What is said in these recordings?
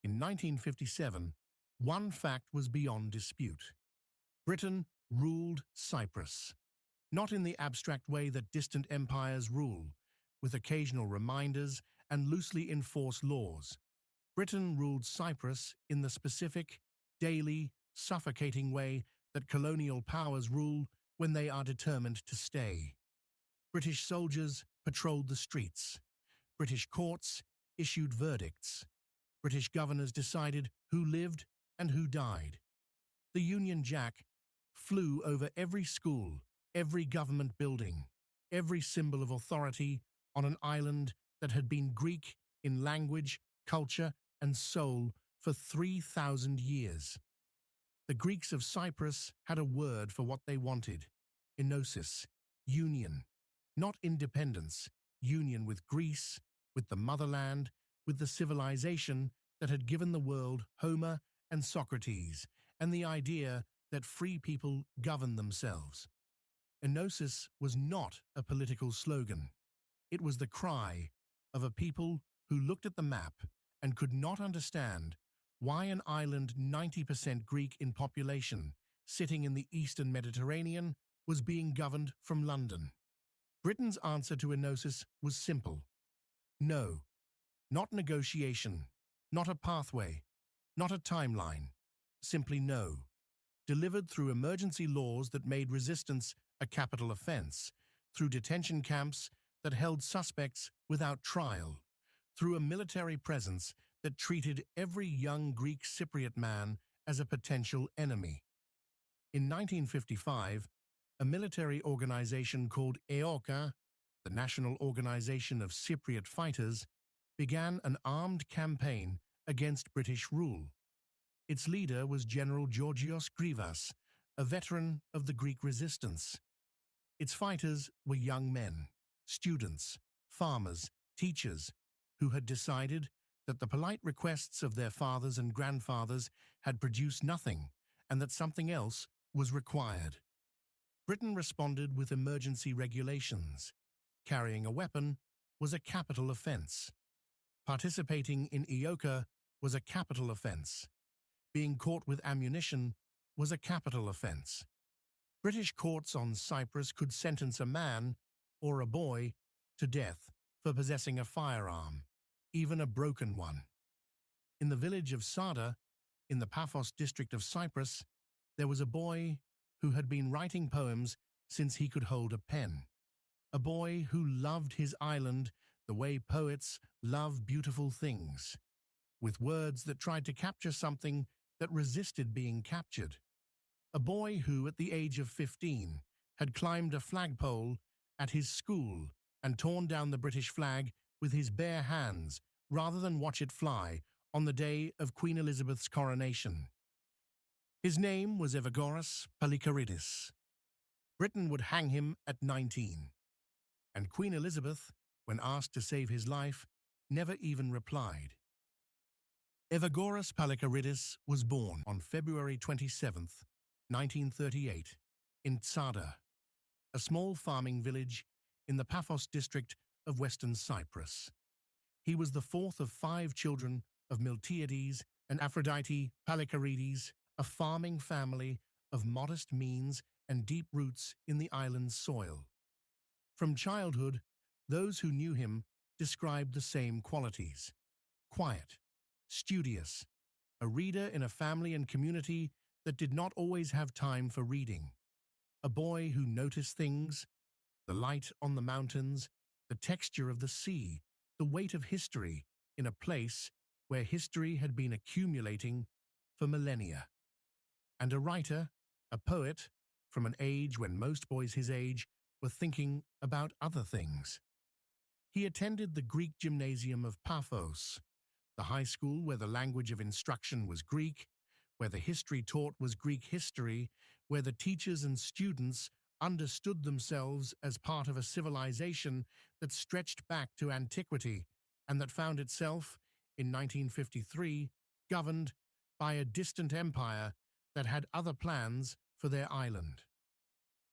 In 1957, one fact was beyond dispute. Britain ruled Cyprus, not in the abstract way that distant empires rule, with occasional reminders and loosely enforced laws. Britain ruled Cyprus in the specific, daily, suffocating way that colonial powers rule when they are determined to stay. British soldiers patrolled the streets. British courts issued verdicts. British governors decided who lived and who died. The Union Jack flew over every school, every government building, every symbol of authority on an island that had been Greek in language, culture, and soul for 3,000 years. The Greeks of Cyprus had a word for what they wanted: enosis, union, not independence, union with Greece, with the motherland, with the civilization that had given the world Homer and Socrates, and the idea that free people govern themselves. Enosis was not a political slogan. It was the cry of a people who looked at the map and could not understand why an island 90% Greek in population, sitting in the eastern Mediterranean, was being governed from London. Britain's answer to enosis was simple. No, not negotiation, not a pathway, not a timeline, simply no. Delivered through emergency laws that made resistance a capital offense, through detention camps that held suspects without trial, through a military presence that treated every young Greek Cypriot man as a potential enemy. In 1955, a military organization called Eoka, the National Organization of Cypriot Fighters, began an armed campaign against British rule. Its leader was General Georgios Grivas, a veteran of the Greek resistance. Its fighters were young men, students, farmers, teachers, who had decided that the polite requests of their fathers and grandfathers had produced nothing, and that something else was required. Britain responded with emergency regulations. Carrying a weapon was a capital offense. Participating in Eoka was a capital offense. Being caught with ammunition was a capital offense. British courts on Cyprus could sentence a man, or a boy, to death for possessing a firearm, even a broken one. In the village of Tsada, in the Paphos district of Cyprus, there was a boy who had been writing poems since he could hold a pen. A boy who loved his island the way poets love beautiful things, with words that tried to capture something that resisted being captured. A boy who, at the age of 15, had climbed a flagpole at his school and torn down the British flag with his bare hands rather than watch it fly on the day of Queen Elizabeth's coronation. His name was Evagoras Pallikarides. Britain would hang him at 19. And Queen Elizabeth, when asked to save his life, never even replied. Evagoras Pallikarides was born on February 27, 1938, in Tsada, a small farming village in the Paphos district of Western Cyprus. He was the fourth of 5 children of Miltiades and Aphrodite Pallikarides, a farming family of modest means and deep roots in the island's soil. From childhood, those who knew him described the same qualities: quiet, studious, a reader in a family and community that did not always have time for reading, a boy who noticed things, the light on the mountains, the texture of the sea, the weight of history in a place where history had been accumulating for millennia. And a writer, a poet, from an age when most boys his age were thinking about other things. He attended the Greek gymnasium of Paphos, the high school where the language of instruction was Greek, where the history taught was Greek history, where the teachers and students understood themselves as part of a civilization that stretched back to antiquity and that found itself, in 1953, governed by a distant empire that had other plans for their island.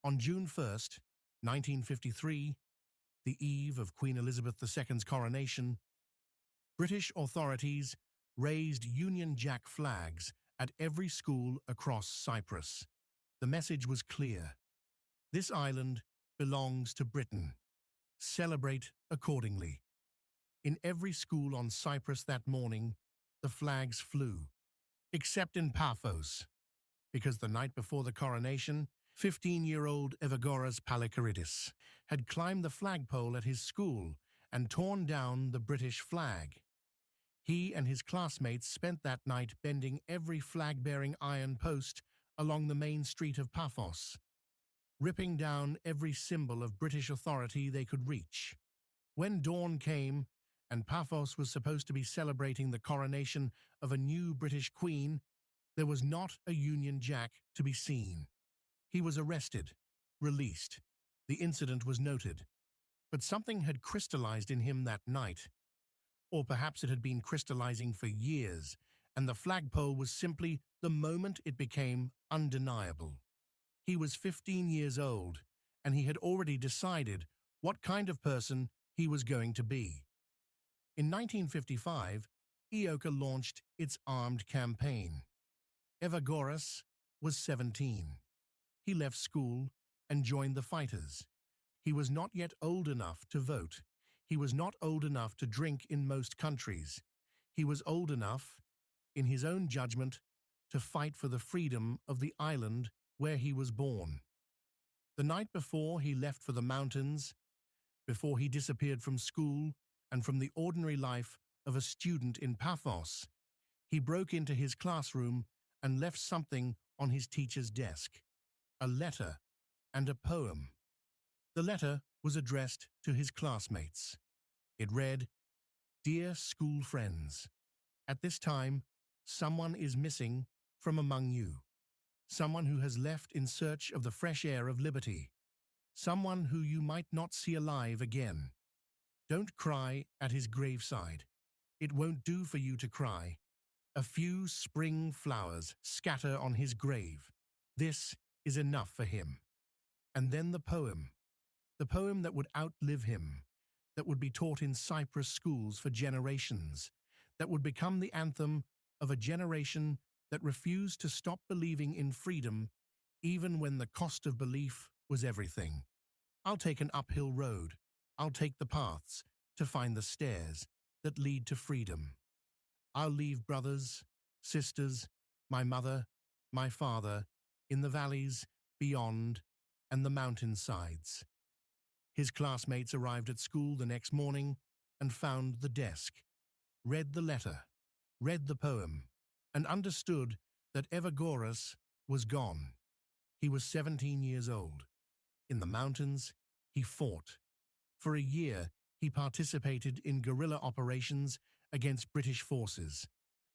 On June 1st, 1953, the eve of Queen Elizabeth II's coronation, British authorities raised Union Jack flags at every school across Cyprus. The message was clear. This island belongs to Britain. Celebrate accordingly. In every school on Cyprus that morning, the flags flew, except in Paphos, because the night before the coronation, 15-year-old Evagoras Pallikarides had climbed the flagpole at his school and torn down the British flag. He and his classmates spent that night bending every flag-bearing iron post along the main street of Paphos, ripping down every symbol of British authority they could reach. When dawn came, and Paphos was supposed to be celebrating the coronation of a new British queen, there was not a Union Jack to be seen. He was arrested, released. The incident was noted. But something had crystallized in him that night. Or perhaps it had been crystallizing for years, and the flagpole was simply the moment it became undeniable. He was 15 years old, and he had already decided what kind of person he was going to be. In 1955, Eoka launched its armed campaign. Evagoras was 17. He left school and joined the fighters. He was not yet old enough to vote. He was not old enough to drink in most countries. He was old enough, in his own judgment, to fight for the freedom of the island where he was born. The night before he left for the mountains, before he disappeared from school and from the ordinary life of a student in Paphos, he broke into his classroom and left something on his teacher's desk, a letter and a poem. The letter was addressed to his classmates. It read, "Dear school friends, at this time, someone is missing from among you. Someone who has left in search of the fresh air of liberty. Someone who you might not see alive again. Don't cry at his graveside. It won't do for you to cry. A few spring flowers scatter on his grave. This is enough for him." And then the poem that would outlive him, that would be taught in Cyprus schools for generations, that would become the anthem of a generation that refused to stop believing in freedom even when the cost of belief was everything. I'll take an uphill road. I'll take the paths to find the stairs that lead to freedom. I'll leave brothers, sisters, my mother, my father, in the valleys beyond and the mountainsides. His classmates arrived at school the next morning and found the desk, read the letter, read the poem, and understood that Evagoras was gone. He was 17 years old. In the mountains, he fought. For a year, he participated in guerrilla operations against British forces,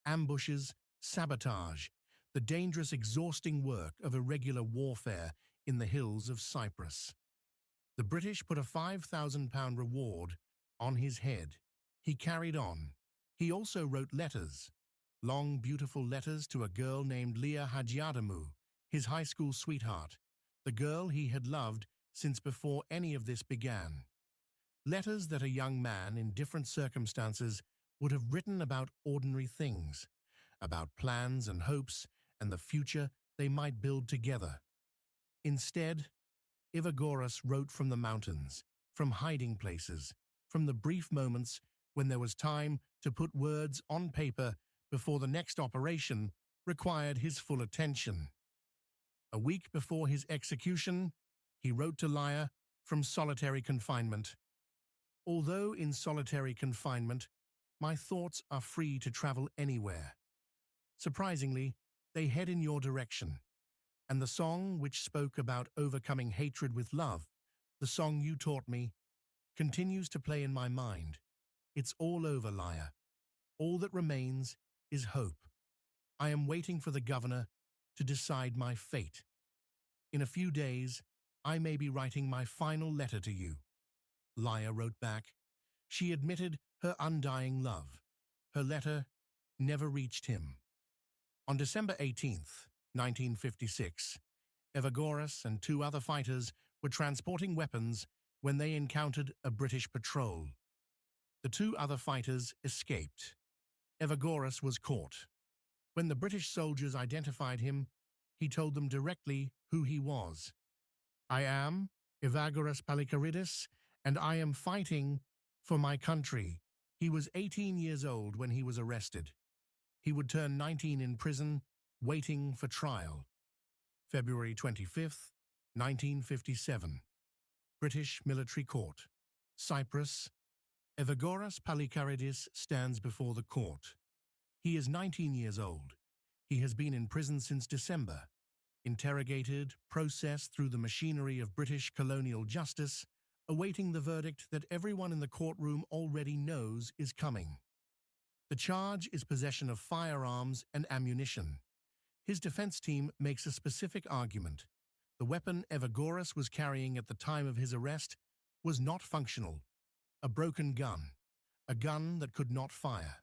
ambushes, sabotage, the dangerous, exhausting work of irregular warfare in the hills of Cyprus. The British put a £5,000 reward on his head. He carried on. He also wrote letters, long, beautiful letters to a girl named Leah Hadjiadamu, his high school sweetheart, the girl he had loved since before any of this began. Letters that a young man in different circumstances would have written about ordinary things, about plans and hopes and the future they might build together. Instead, Evagoras wrote from the mountains, from hiding places, from the brief moments when there was time to put words on paper before the next operation required his full attention. A week before his execution, he wrote to Leah from solitary confinement. "Although in solitary confinement, my thoughts are free to travel anywhere. Surprisingly, they head in your direction. And the song which spoke about overcoming hatred with love, the song you taught me, continues to play in my mind. It's all over, Leah. All that remains is hope. I am waiting for the governor to decide my fate. In a few days, I may be writing my final letter to you." Leah wrote back. She admitted her undying love. Her letter never reached him. On December 18th, 1956, Evagoras and two other fighters were transporting weapons when they encountered a British patrol. The two other fighters escaped. Evagoras was caught. When the British soldiers identified him, he told them directly who he was. "I am Evagoras Pallikarides, and I am fighting for my country." He was 18 years old when he was arrested. He would turn 19 in prison, waiting for trial. February 25th, 1957. British Military Court. Cyprus. Evagoras Pallikarides stands before the court. He is 19 years old. He has been in prison since December. Interrogated, processed through the machinery of British colonial justice, awaiting the verdict that everyone in the courtroom already knows is coming. The charge is possession of firearms and ammunition. His defense team makes a specific argument. The weapon Evagoras was carrying at the time of his arrest was not functional. A broken gun. A gun that could not fire.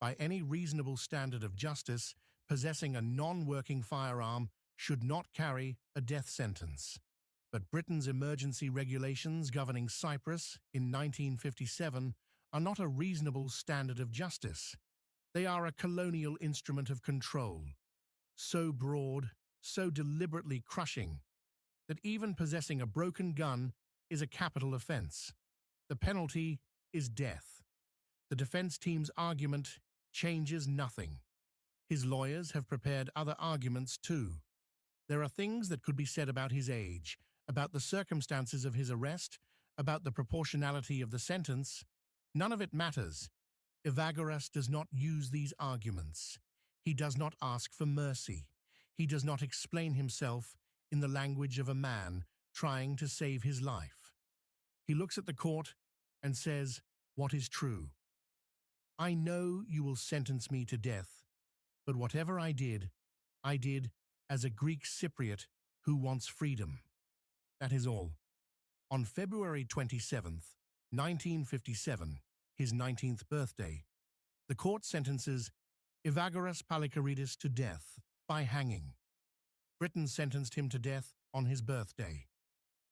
By any reasonable standard of justice, possessing a non-working firearm should not carry a death sentence. But Britain's emergency regulations governing Cyprus in 1957 are not a reasonable standard of justice. They are a colonial instrument of control, so broad, so deliberately crushing, that even possessing a broken gun is a capital offense. The penalty is death. The defense team's argument changes nothing. His lawyers have prepared other arguments too. There are things that could be said about his age, about the circumstances of his arrest, about the proportionality of the sentence. None of it matters. Evagoras does not use these arguments. He does not ask for mercy. He does not explain himself in the language of a man trying to save his life. He looks at the court and says, "What is true? I know you will sentence me to death, but whatever I did as a Greek Cypriot who wants freedom." That is all. On February 27th, 1957, his 19th birthday, the court sentences Evagoras Pallikarides to death by hanging. Britain sentenced him to death on his birthday.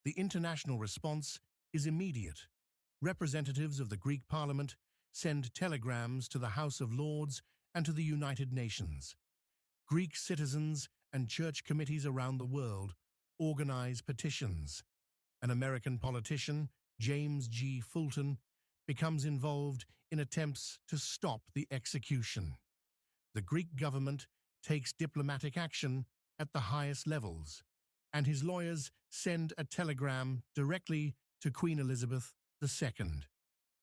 The international response is immediate. Representatives of the Greek Parliament send telegrams to the House of Lords and to the United Nations. Greek citizens and church committees around the world organize petitions. An American politician, James G. Fulton, becomes involved in attempts to stop the execution. The Greek government takes diplomatic action at the highest levels, and his lawyers send a telegram directly to Queen Elizabeth II,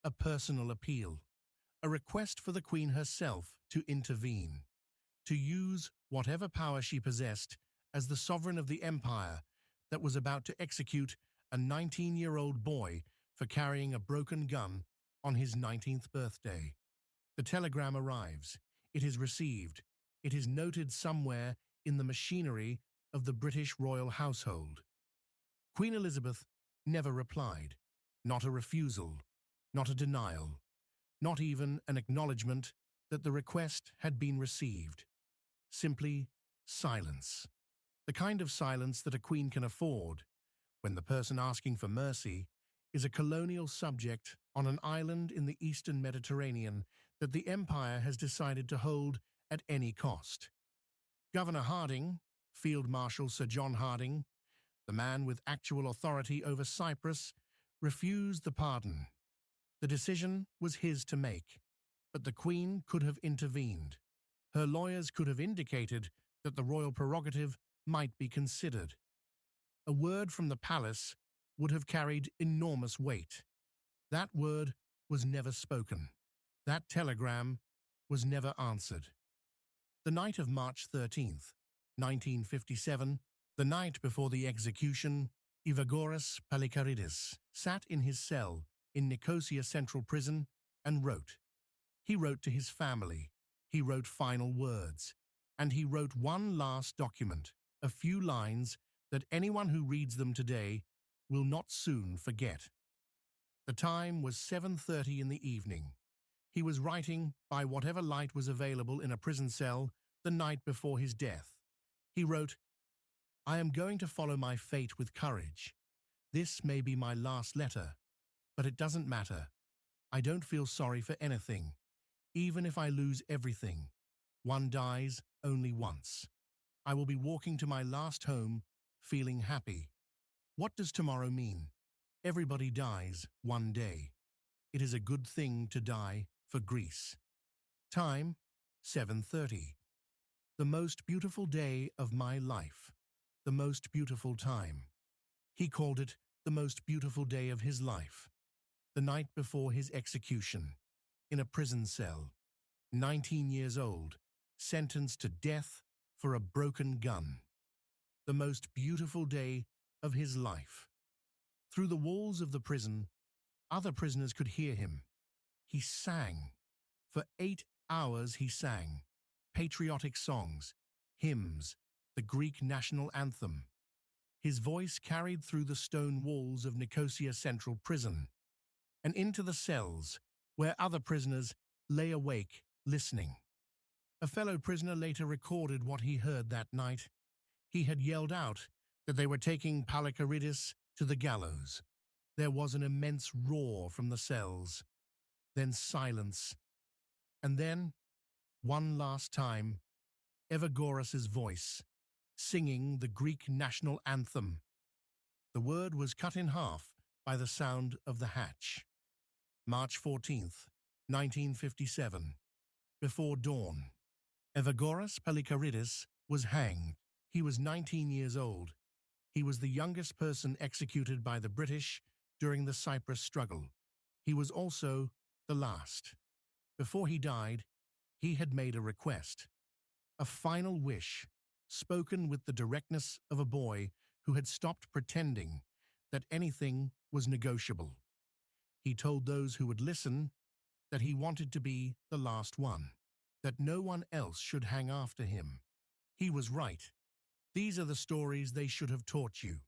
a personal appeal, a request for the Queen herself to intervene, to use whatever power she possessed as the sovereign of the empire that was about to execute a 19-year-old boy for carrying a broken gun on his 19th birthday. The telegram arrives. It is received. It is noted somewhere in the machinery of the British royal household. Queen Elizabeth never replied. Not a refusal, not a denial, not even an acknowledgement that the request had been received. Simply silence. The kind of silence that a queen can afford when the person asking for mercy is a colonial subject on an island in the eastern Mediterranean that the empire has decided to hold at any cost. Governor Harding, Field Marshal Sir John Harding, the man with actual authority over Cyprus, refused the pardon. The decision was his to make, but the Queen could have intervened. Her lawyers could have indicated that the royal prerogative might be considered. A word from the palace would have carried enormous weight. That word was never spoken. That telegram was never answered. The night of March 13th, 1957, the night before the execution, Evagoras Pallikarides sat in his cell in Nicosia Central Prison and wrote. He wrote to his family. He wrote final words. And he wrote one last document, a few lines that anyone who reads them today will not soon forget. The time was 7:30 in the evening. He was writing by whatever light was available in a prison cell the night before his death. He wrote, "I am going to follow my fate with courage. This may be my last letter, but it doesn't matter. I don't feel sorry for anything. Even if I lose everything, one dies only once. I will be walking to my last home, feeling happy. What does tomorrow mean? Everybody dies one day. It is a good thing to die for Greece. Time, 7:30. The most beautiful day of my life. The most beautiful time. He called it the most beautiful day of his life. The night before his execution. In a prison cell. 19 years old. Sentenced to death for a broken gun. The most beautiful day of his life. Through the walls of the prison, other prisoners could hear him. He sang. For 8 hours he sang. Patriotic songs, hymns, the Greek national anthem. His voice carried through the stone walls of Nicosia Central Prison and into the cells where other prisoners lay awake, listening. A fellow prisoner later recorded what he heard that night. He had yelled out that they were taking Pallikarides to the gallows. There was an immense roar from the cells, then silence, and then, one last time, Evagoras' voice, singing the Greek national anthem. The word was cut in half by the sound of the hatch. March 14th, 1957. Before dawn. Evagoras Pallikarides was hanged. He was 19 years old. He was the youngest person executed by the British during the Cyprus struggle. He was also the last. Before he died, he had made a request. A final wish, spoken with the directness of a boy who had stopped pretending that anything was negotiable. He told those who would listen that he wanted to be the last one, that no one else should hang after him. He was right. These are the stories they should have taught you.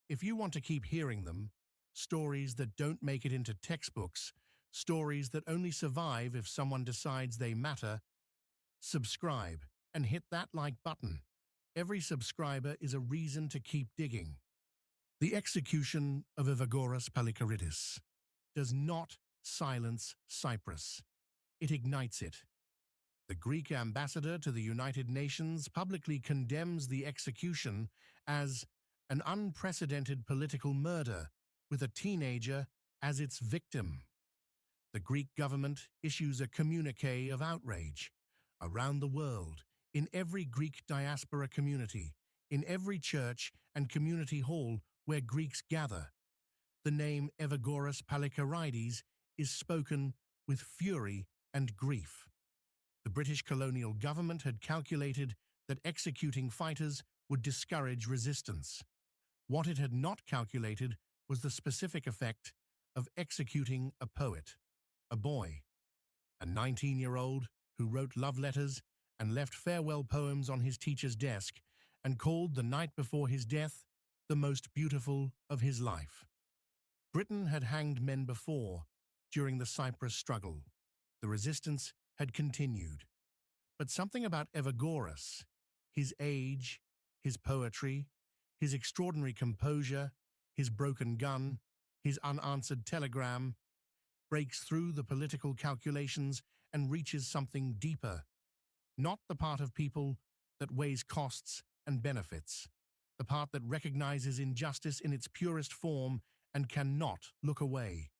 If you want to keep hearing them, stories that don't make it into textbooks, stories that only survive if someone decides they matter, subscribe and hit that like button. Every subscriber is a reason to keep digging. The execution of Evagoras Pallikarides does not silence Cyprus. It ignites it. The Greek ambassador to the United Nations publicly condemns the execution as an unprecedented political murder with a teenager as its victim. The Greek government issues a communique of outrage. Around the world, in every Greek diaspora community, in every church and community hall where Greeks gather, the name Evagoras Pallikarides is spoken with fury and grief. The British colonial government had calculated that executing fighters would discourage resistance. What it had not calculated was the specific effect of executing a poet, a boy, a 19-year-old who wrote love letters and left farewell poems on his teacher's desk and called the night before his death the most beautiful of his life. Britain had hanged men before, during the Cyprus struggle. The resistance had continued. But something about Evagoras, his age, his poetry, his extraordinary composure, his broken gun, his unanswered telegram, breaks through the political calculations and reaches something deeper. Not the part of people that weighs costs and benefits, the part that recognizes injustice in its purest form and cannot look away.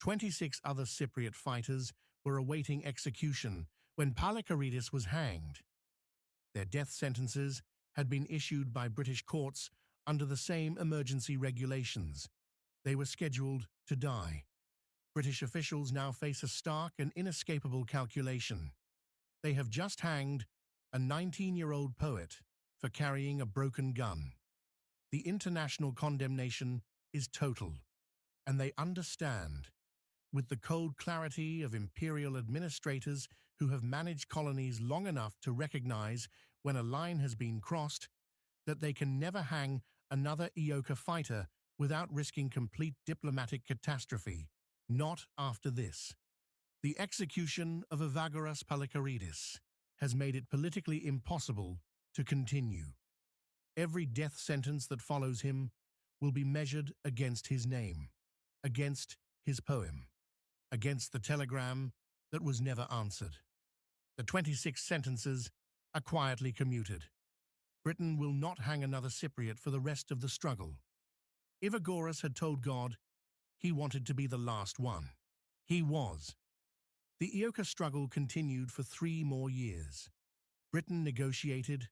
26 other Cypriot fighters were awaiting execution when Pallikarides was hanged. Their death sentences had been issued by British courts under the same emergency regulations. They were scheduled to die. British officials now face a stark and inescapable calculation. They have just hanged a 19-year-old poet for carrying a broken gun. The international condemnation is total, and they understand, with the cold clarity of imperial administrators who have managed colonies long enough to recognize when a line has been crossed, that they can never hang another Eoka fighter without risking complete diplomatic catastrophe. Not after this. The execution of Evagoras Pallikarides has made it politically impossible to continue. Every death sentence that follows him will be measured against his name, against his poem, against the telegram that was never answered. The 26 sentences are quietly commuted. Britain will not hang another Cypriot for the rest of the struggle. Evagoras had told God he wanted to be the last one. He was. The Eoka struggle continued for 3 more years. Britain negotiated,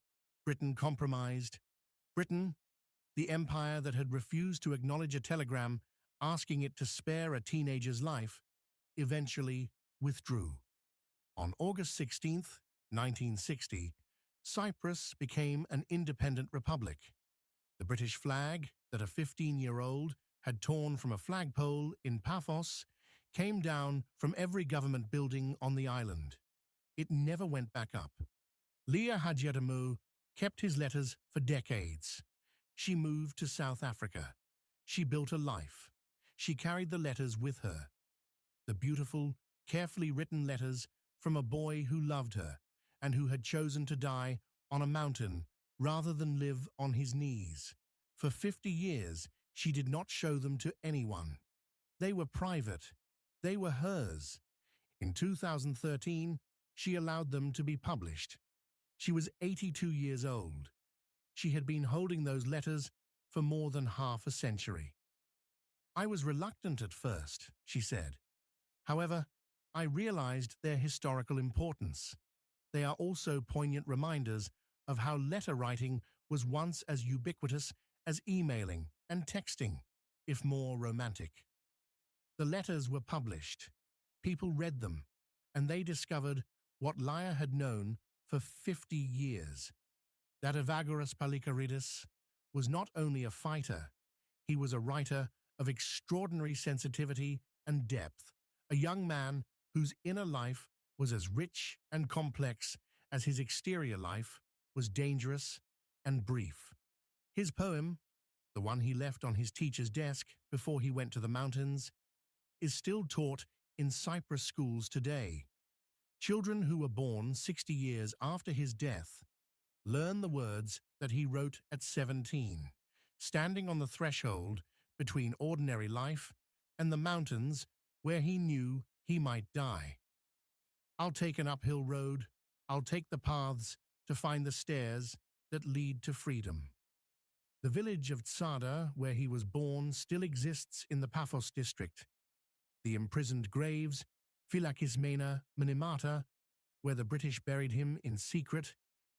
Britain compromised. Britain, the empire that had refused to acknowledge a telegram asking it to spare a teenager's life, eventually withdrew. On August 16, 1960, Cyprus became an independent republic. The British flag that a 15-year-old had torn from a flagpole in Paphos came down from every government building on the island. It never went back up. Leah Hadjiadamu kept his letters for decades. She moved to South Africa. She built a life. She carried the letters with her. The beautiful, carefully written letters from a boy who loved her and who had chosen to die on a mountain rather than live on his knees. For 50 years, she did not show them to anyone. They were private. They were hers. In 2013, she allowed them to be published. She was 82 years old. She had been holding those letters for more than half a century. "I was reluctant at first," she said. "However, I realized their historical importance. They are also poignant reminders of how letter writing was once as ubiquitous as emailing and texting, if more romantic." The letters were published. People read them, and they discovered what Leah had known for 50 years. That Evagoras Pallikarides was not only a fighter, he was a writer of extraordinary sensitivity and depth, a young man whose inner life was as rich and complex as his exterior life was dangerous and brief. His poem, the one he left on his teacher's desk before he went to the mountains, is still taught in Cyprus schools today. Children who were born 60 years after his death learn the words that he wrote at 17, standing on the threshold between ordinary life and the mountains where he knew he might die. "I'll take an uphill road. I'll take the paths to find the stairs that lead to freedom." The village of Tsada, where he was born, still exists in the Paphos district. The imprisoned graves, Phylakismena Minimata, where the British buried him in secret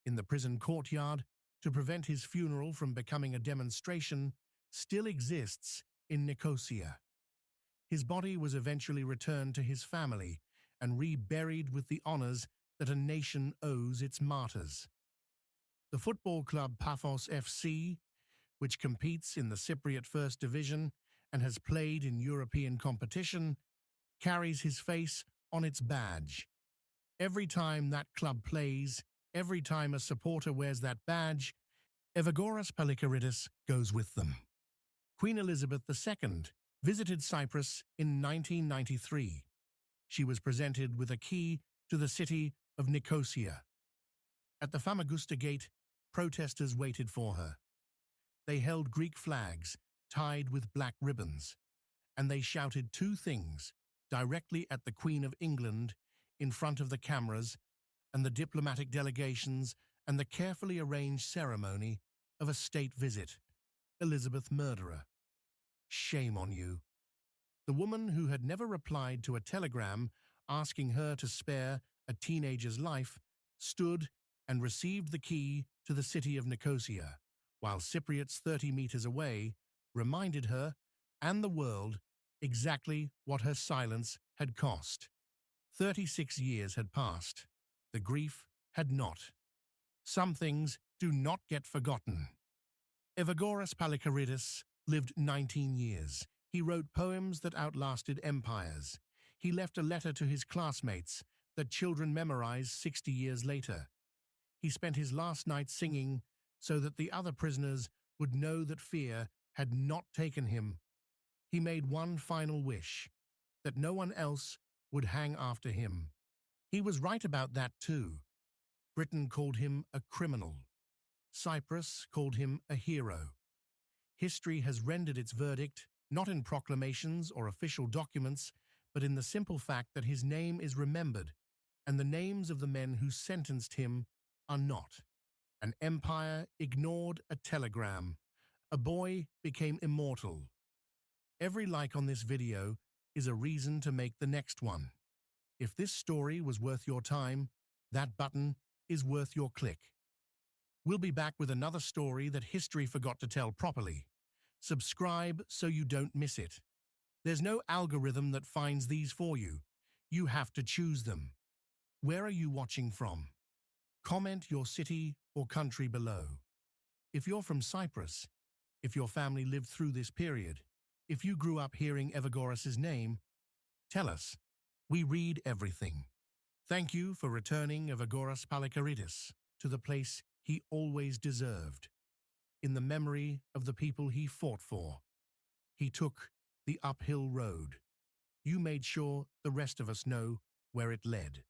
in the prison courtyard to prevent his funeral from becoming a demonstration, still exists in Nicosia. His body was eventually returned to his family and reburied with the honors that a nation owes its martyrs. The football club Paphos FC, which competes in the Cypriot First Division and has played in European competition, carries his face on its badge. Every time that club plays, every time a supporter wears that badge, Evagoras Pallikarides goes with them. Queen Elizabeth II visited Cyprus in 1993. She was presented with a key to the city of Nicosia. At the Famagusta Gate, protesters waited for her. They held Greek flags tied with black ribbons, and they shouted 2 things directly at the Queen of England in front of the cameras and the diplomatic delegations and the carefully arranged ceremony of a state visit. "Elizabeth murderer. Shame on you." The woman who had never replied to a telegram asking her to spare a teenager's life stood and received the key to the city of Nicosia, while Cypriots 30 meters away reminded her and the world exactly what her silence had cost. 36 years had passed. The grief had not. Some things do not get forgotten. Evagoras Pallikarides lived 19 years. He wrote poems that outlasted empires. He left a letter to his classmates that children memorize 60 years later. He spent his last night singing so that the other prisoners would know that fear had not taken him. He made one final wish, that no one else would hang after him. He was right about that too. Britain called him a criminal. Cyprus called him a hero. History has rendered its verdict, not in proclamations or official documents, but in the simple fact that his name is remembered and the names of the men who sentenced him are not. An empire ignored a telegram. A boy became immortal. Every like on this video is a reason to make the next one. If this story was worth your time, that button is worth your click. We'll be back with another story that history forgot to tell properly. Subscribe so you don't miss it. There's no algorithm that finds these for you. You have to choose them. Where are you watching from? Comment your city or country below. If you're from Cyprus, if your family lived through this period, if you grew up hearing Evagoras' name, tell us. We read everything. Thank you for returning Evagoras Pallikarides to the place he always deserved, in the memory of the people he fought for. He took the uphill road. You made sure the rest of us know where it led.